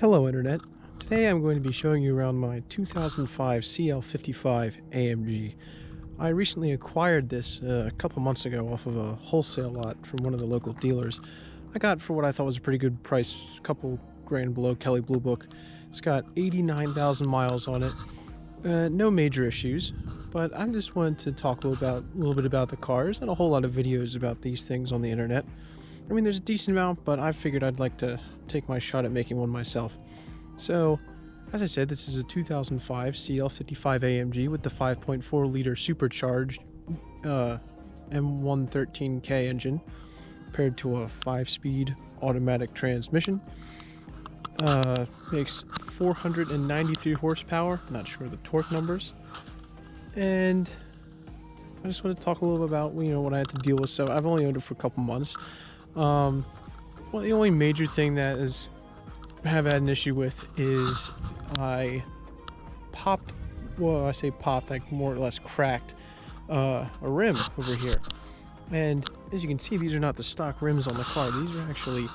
Hello Internet. Today I'm going to be showing you around my 2005 CL55 AMG. I recently acquired this a couple months ago off of a wholesale lot from one of the local dealers. I got it for what I thought was a pretty good price, a couple grand below Kelley Blue Book. It's got 89,000 miles on it. No major issues, but I just wanted to talk a little bit about the cars and a whole lot of videos about these things on the internet. I mean, there's a decent amount, but I figured I'd like to take my shot at making one myself. So, as I said, this is a 2005 CL55 AMG with the 5.4 liter supercharged M113K engine paired to a 5-speed automatic transmission. Makes 493 horsepower, not sure the torque numbers. And I just want to talk a little bit about, what I had to deal with. So I've only owned it for a couple months. Well, the only major thing that I have had an issue with is I popped, well, I say popped, like more or less cracked a rim over here. And as you can see, these are not the stock rims on the car. These are actually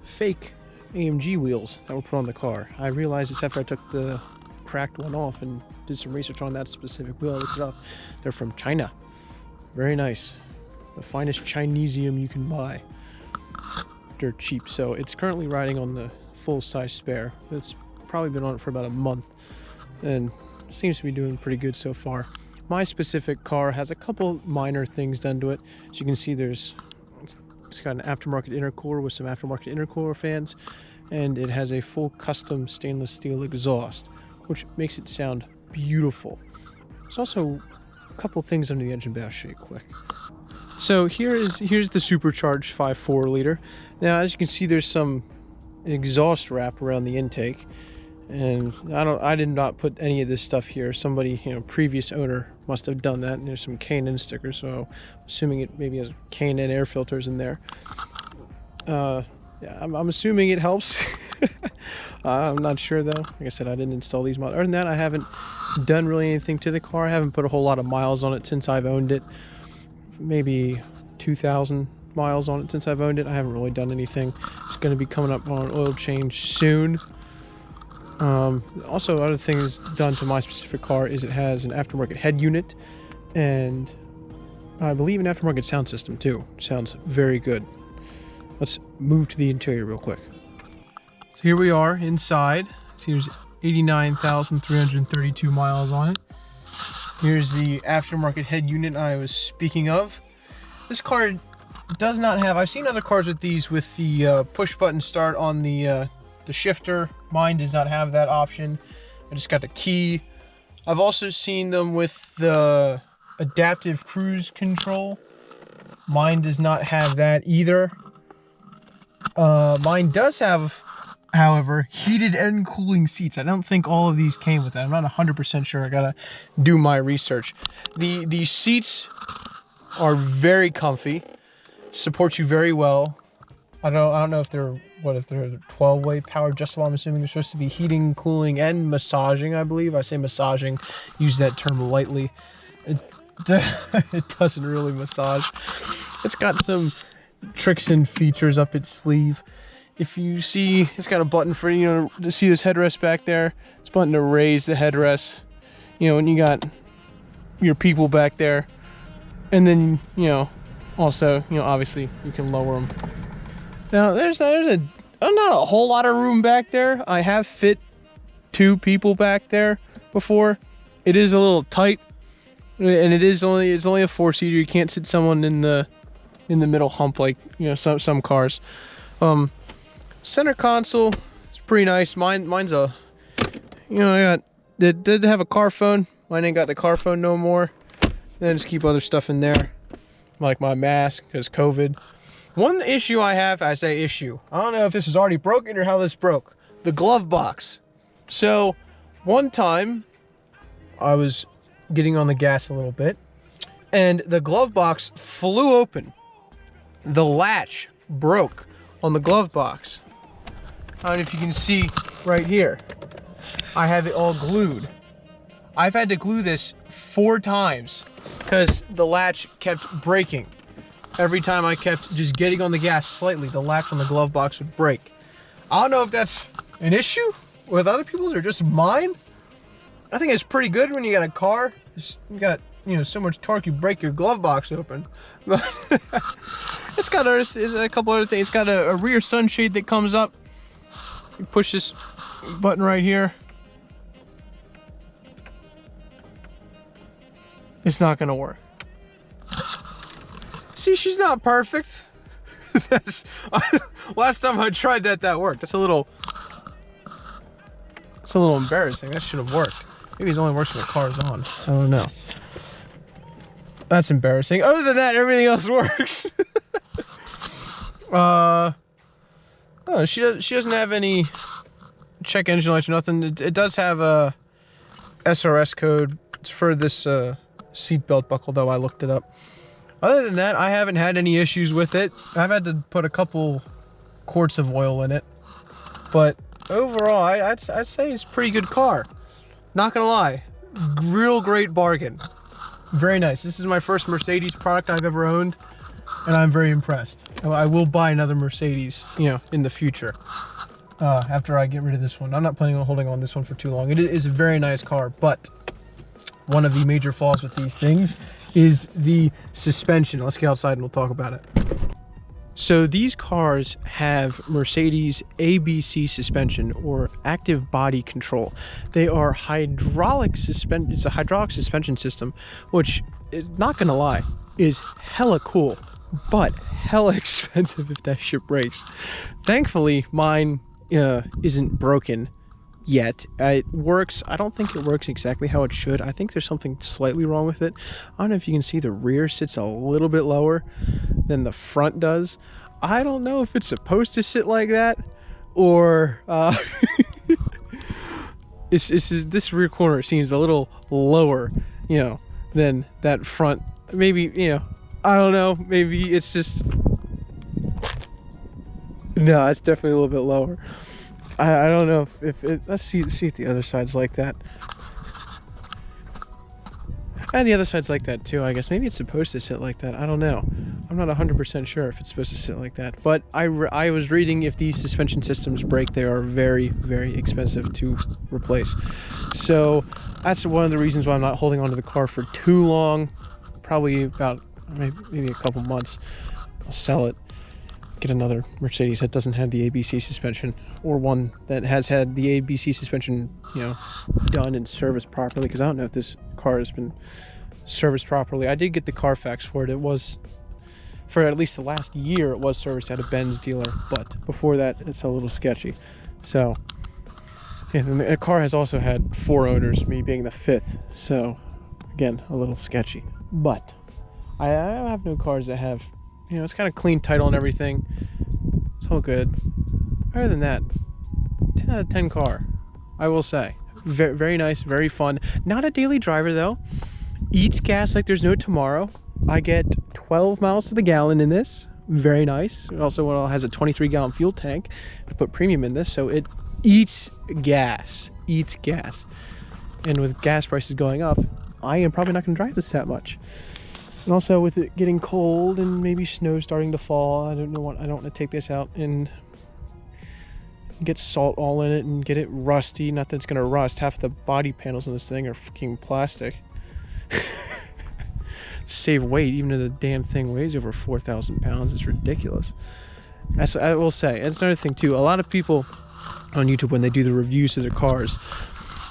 fake AMG wheels that were put on the car. I realized this after I took the cracked one off and did some research on that specific wheel. I looked it up. They're from China. Very nice. The finest Chinesium you can buy. Dirt cheap. So it's currently riding on the full-size spare. It's probably been on it for about a month and seems to be doing pretty good so far. My specific car has a couple minor things done to it. As you can see, it's got an aftermarket intercooler with some aftermarket intercooler fans, and it has a full custom stainless steel exhaust, which makes it sound beautiful. There's also a couple things under the engine bay I'll show you quick. So here's the supercharged 5.4 liter. Now, as you can see, there's some exhaust wrap around the intake, and I did not put any of this stuff here. Somebody, previous owner must have done that. And there's some K&N stickers, so I'm assuming it maybe has K&N air filters in there. Yeah, I'm assuming it helps. I'm not sure though. Like I said, I didn't install these mods. Other than that, I haven't done really anything to the car. I haven't put a whole lot of miles on it since I've owned it. Maybe 2,000 miles on it since I've owned it. I haven't really done anything. It's going to be coming up on an oil change soon. Also, other things done to my specific car is it has an aftermarket head unit, and I believe an aftermarket sound system too. Sounds very good. Let's move to the interior real quick. So here we are inside. See, there's 89,332 miles on it. Here's the aftermarket head unit I was speaking of. This car does not have, I've seen other cars with these with the push button start on the shifter. Mine does not have that option. I just got the key. I've also seen them with the adaptive cruise control. Mine does not have that either. Mine does have, however, heated and cooling seats. I don't think all of these came with that. I'm not 100% sure. I gotta do my research. The seats are very comfy, support you very well. I don't know if they're 12-way power adjustable. I'm assuming they're supposed to be heating, cooling, and massaging. I believe I say massaging. Use that term lightly. It doesn't really massage. It's got some tricks and features up its sleeve. If you see, it's got a button for, to see this headrest back there. It's a button to raise the headrest, when you got your people back there. And then, also, obviously you can lower them. Now, there's not a whole lot of room back there. I have fit 2 people back there before. It is a little tight, and it's only a 4-seater. You can't sit someone in the middle hump like, some cars. Center console is pretty nice. Mine's a, did have a car phone. Mine ain't got the car phone no more. Then just keep other stuff in there, like my mask, because COVID. One issue I have, I say issue, I don't know if this was already broken or how this broke. The glove box. So, one time, I was getting on the gas a little bit, and the glove box flew open. The latch broke on the glove box. I don't know if you can see right here. I have it all glued. I've had to glue this 4 times because the latch kept breaking. Every time I kept just getting on the gas slightly, the latch on the glove box would break. I don't know if that's an issue with other people's or just mine. I think it's pretty good when you got a car. You got, you know, so much torque you break your glove box open. But it's got a couple other things. It's got a rear sunshade that comes up. You push this button right here. It's not gonna work. See, she's not perfect. Last time I tried that worked. It's a little embarrassing. That should have worked. Maybe it only works when the car's on. I don't know. That's embarrassing. Other than that, everything else works. Oh, she doesn't have any check engine lights or nothing. It does have a SRS code. It's for this seat belt buckle, though. I looked it up. Other than that, I haven't had any issues with it. I've had to put a couple quarts of oil in it, but overall, I'd say it's a pretty good car. Not gonna lie, real great bargain. Very nice. This is my first Mercedes product I've ever owned, and I'm very impressed. I will buy another Mercedes, you know, in the future after I get rid of this one. I'm not planning on holding on this one for too long. It is a very nice car, but one of the major flaws with these things is the suspension. Let's get outside and we'll talk about it. So these cars have Mercedes ABC suspension, or active body control. They are hydraulic suspension. It's a hydraulic suspension system, which is, not gonna lie, is hella cool, but hella expensive if that shit breaks. Thankfully, mine isn't broken yet. It works. I don't think it works exactly how it should. I think there's something slightly wrong with it. I don't know if you can see the rear sits a little bit lower than the front does. I don't know if it's supposed to sit like that or this rear corner seems a little lower, you know, than that front. Maybe, you know, I don't know. Maybe it's just, no, it's definitely a little bit lower. I don't know if it's, let's see if the other side's like that. And the other side's like that too, I guess. Maybe it's supposed to sit like that. I don't know. I'm not 100% sure if it's supposed to sit like that. But I was reading, if these suspension systems break, they are very, very expensive to replace. So that's one of the reasons why I'm not holding on to the car for too long. Probably about maybe a couple months. I'll sell it. Get another Mercedes that doesn't have the ABC suspension, or one that has had the ABC suspension, you know, done and serviced properly, because I don't know if this car has been serviced properly. I did get the Carfax for it. It was, for at least the last year, it was serviced at a Benz dealer, but before that, it's a little sketchy. So, yeah, and the car has also had 4 owners, me being the 5th, so, again, a little sketchy. But I have no cars that have, you know, it's kind of clean title and everything. It's all good. Other than that, 10 out of 10 car, I will say. Very, very nice, very fun. Not a daily driver though. Eats gas like there's no tomorrow. I get 12 miles to the gallon in this. Very nice. It also has a 23-gallon fuel tank. I put premium in this, so it eats gas. Eats gas. And with gas prices going up, I am probably not going to drive this that much. And also with it getting cold and maybe snow starting to fall, I don't want to take this out and get salt all in it and get it rusty. Not that it's gonna rust. Half the body panels on this thing are fucking plastic. Save weight, even though the damn thing weighs over 4,000 pounds. It's ridiculous. That's, I will say. That's another thing too. A lot of people on YouTube, when they do the reviews of their cars,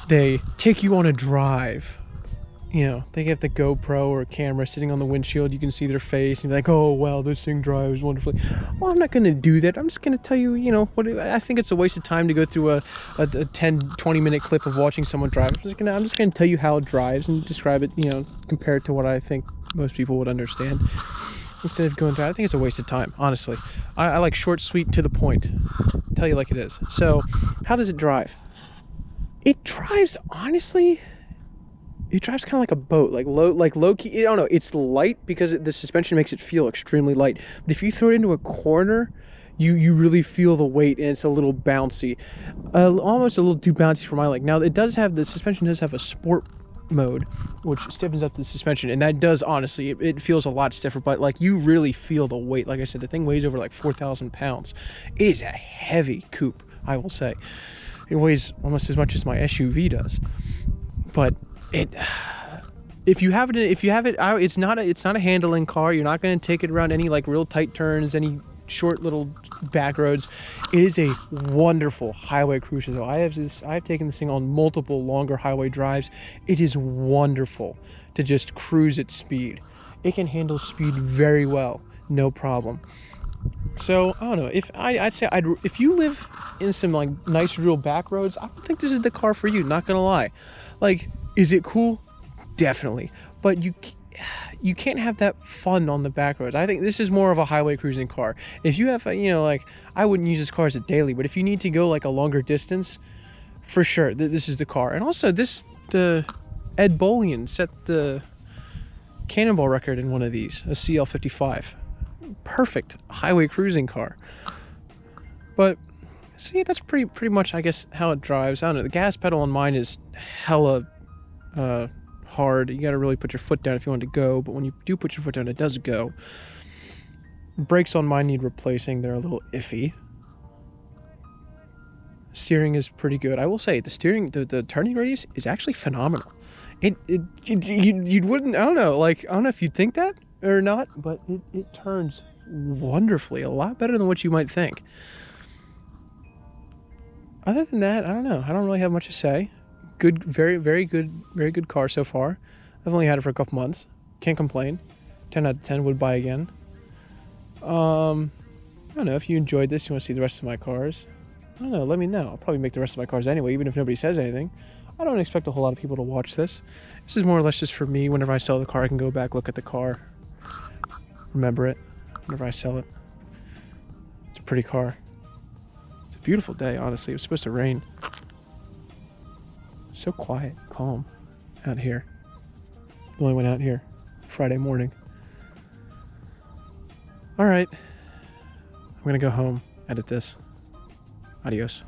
they take you on a drive. You know, they have the GoPro or a camera sitting on the windshield. You can see their face and be like, oh, wow, this thing drives wonderfully. Well, I'm not going to do that. I'm just going to tell you, you know, what I think it's a waste of time to go through a 10, 20-minute clip of watching someone drive. I'm just going to tell you how it drives and describe it, you know, compare it to what I think most people would understand. Instead of going through, I think it's a waste of time, honestly. I like short, sweet, to the point. Tell you like it is. So, how does it drive? It drives, honestly... It drives kind of like a boat, like low key. I don't know. It's light because the suspension makes it feel extremely light. But if you throw it into a corner, you really feel the weight, and it's a little bouncy, almost a little too bouncy for my like. Now it does have, the suspension does have a sport mode, which stiffens up the suspension, and that does, honestly, it feels a lot stiffer. But like, you really feel the weight. Like I said, the thing weighs over like 4,000 pounds. It is a heavy coupe. I will say. It weighs almost as much as my SUV does. But if you have it, it's not a handling car. You're not going to take it around any like real tight turns, any short little back roads. It is a wonderful highway cruiser though. I've taken this thing on multiple longer highway drives. It is wonderful to just cruise at speed. It can handle speed very well, no problem. So I don't know, I'd say if you live in some like nice real back roads, I don't think this is the car for you, not gonna lie. Like, is it cool? Definitely, but you can't have that fun on the back roads. I think this is more of a highway cruising car. If you have like, I wouldn't use this car as a daily, but if you need to go like a longer distance, for sure this is the car. And also the Ed Bolian set the Cannonball record in one of these, a CL55. Perfect highway cruising car. But see, that's pretty much, I guess, how it drives. I don't know, the gas pedal on mine is hella hard. You gotta really put your foot down if you want to go, but when you do put your foot down, it does go. Brakes on mine need replacing. They're a little iffy. Steering is pretty good. I will say the turning radius is actually phenomenal. You wouldn't, I don't know if you'd think that or not, but it turns wonderfully, a lot better than what you might think. Other than that, I don't know. I don't really have much to say. Good, very good car so far. I've only had it for a couple months. Can't complain. 10 out of 10 would buy again. I don't know, if you enjoyed this, you want to see the rest of my cars, I don't know, let me know. I'll probably make the rest of my cars anyway, even if nobody says anything. I don't expect a whole lot of people to watch this. This is more or less just for me. Whenever I sell the car, I can go back, look at the car, remember it whenever I sell it. It's a pretty car. It's a beautiful day, honestly. It was supposed to rain. So quiet, calm out here. The only one out here Friday morning. All right, I'm gonna go home, edit this. Adios.